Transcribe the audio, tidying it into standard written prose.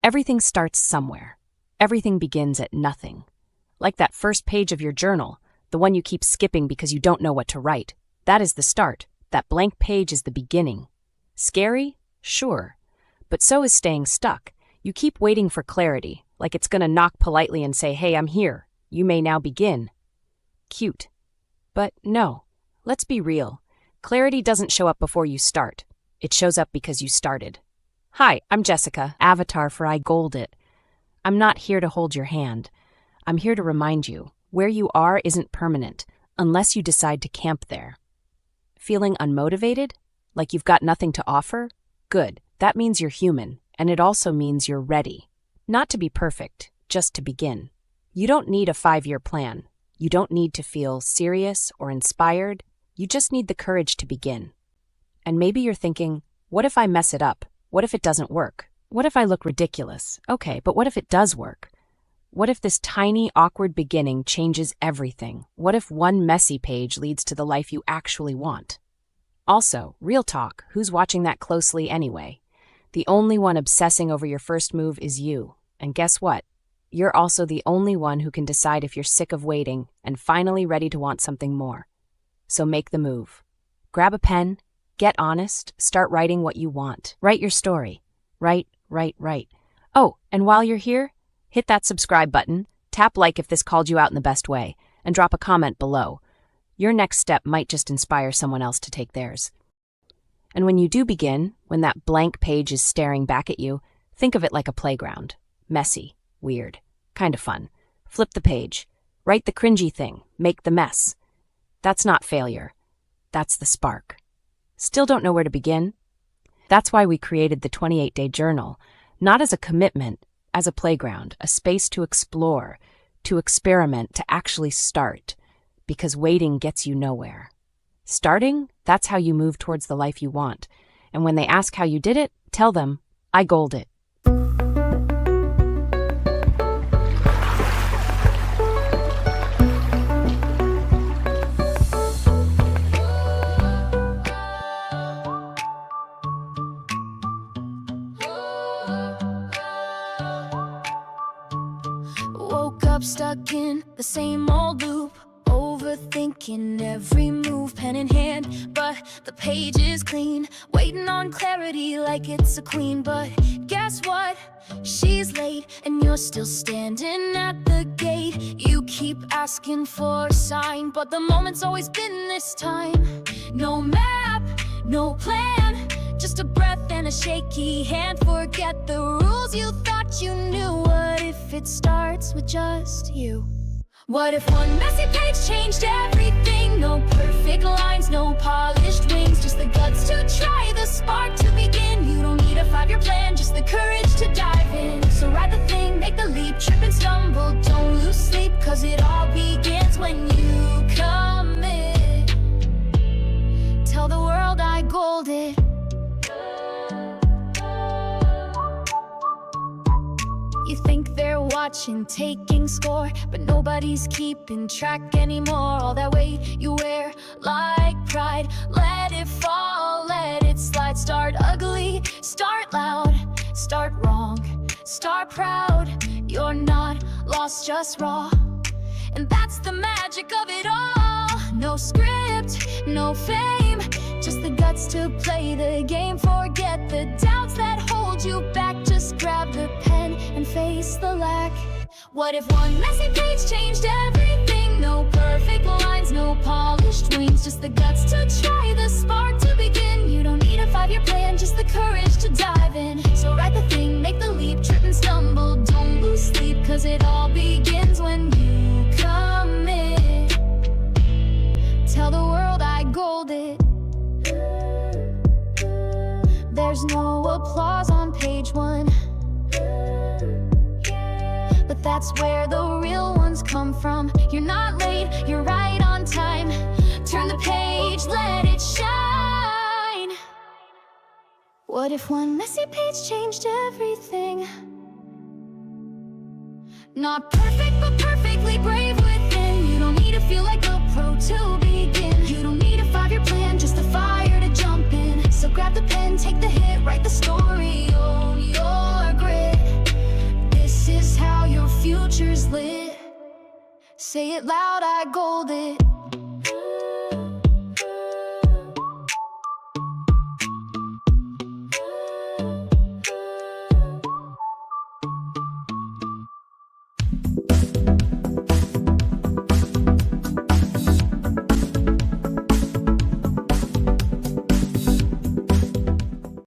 Everything starts somewhere. Everything begins at nothing. Like that first page of your journal, the one you keep skipping because you don't know what to write. That is the start. That blank page is the beginning. Scary? Sure. But so is staying stuck. You keep waiting for clarity, like it's gonna knock politely and say, "Hey, I'm here. You may now begin." Cute. But no. Let's be real. Clarity doesn't show up before you start. It shows up because you started. Hi, I'm Jessica, avatar for I Gold It. I'm not here to hold your hand. I'm here to remind you, where you are isn't permanent, unless you decide to camp there. Feeling unmotivated? Like you've got nothing to offer? Good. That means you're human, and it also means you're ready. Not to be perfect, just to begin. You don't need a 5-year plan. You don't need to feel serious or inspired. You just need the courage to begin. And maybe you're thinking, what if I mess it up? What if it doesn't work? What if I look ridiculous? Okay, but what if it does work? What if this tiny, awkward beginning changes everything? What if one messy page leads to the life you actually want? Also, real talk, who's watching that closely anyway? The only one obsessing over your first move is you. And guess what? You're also the only one who can decide if you're sick of waiting and finally ready to want something more. So make the move. Grab a pen, get honest, start writing what you want. Write your story. Write. Oh, and while you're here, hit that subscribe button, tap like if this called you out in the best way, and drop a comment below. Your next step might just inspire someone else to take theirs. And when you do begin, when that blank page is staring back at you, think of it like a playground. Messy, weird, kind of fun. Flip the page. Write the cringy thing. Make the mess. That's not failure. That's the spark. Still don't know where to begin? That's why we created the 28-day journal, not as a commitment, as a playground, a space to explore, to experiment, to actually start, because waiting gets you nowhere. Starting, that's how you move towards the life you want. And when they ask how you did it, tell them, I gold it. Woke up stuck in the same old loop, overthinking every move, pen in hand, but the page is clean. Waiting on clarity like it's a queen, but guess what? She's late and you're still standing at the gate. You keep asking for a sign, but the moment's always been this time. No map, no plan, just a breath and a shaky hand. Forget the rules you thought you knew. What if it starts with just you? What if one messy page changed everything? No perfect lines, no polished wings, just the guts to try, the spark to begin. You don't need a 5-year plan, just the courage to dive in. So write the thing, make the leap, trip and stumble, don't lose sleep, cause it all begins when you commit. Tell the world I gold it. You think they're watching, taking score, but nobody's keeping track anymore. All that weight you wear like pride, let it fall, let it slide. Start ugly, start loud, start wrong, start proud. You're not lost, just raw, and that's the magic of it all. No script, no fame, just the guts to play the game. Forget the doubts that hold you back, just grab the pen and face the lack. What if one messy page changed everything? No perfect lines, no polished wings, just the guts to try, the spark to begin. You don't need a 5-year plan, just the courage to dive in. So write the thing, make the leap, trip and stumble, don't lose sleep, cause it all begins when you commit. Tell the world I gold it. There's no applause on page 1, but that's where the real ones come from. You're not late, you're right on time. Turn the page, let it shine. What if one messy page changed everything? Not perfect, but perfectly brave within. You don't need to feel like a pro to begin. You don't need a 5-year plan, just the fire to jump in. So grab the pen, take the hit, write the story, own your grit. Say it loud, I gold it.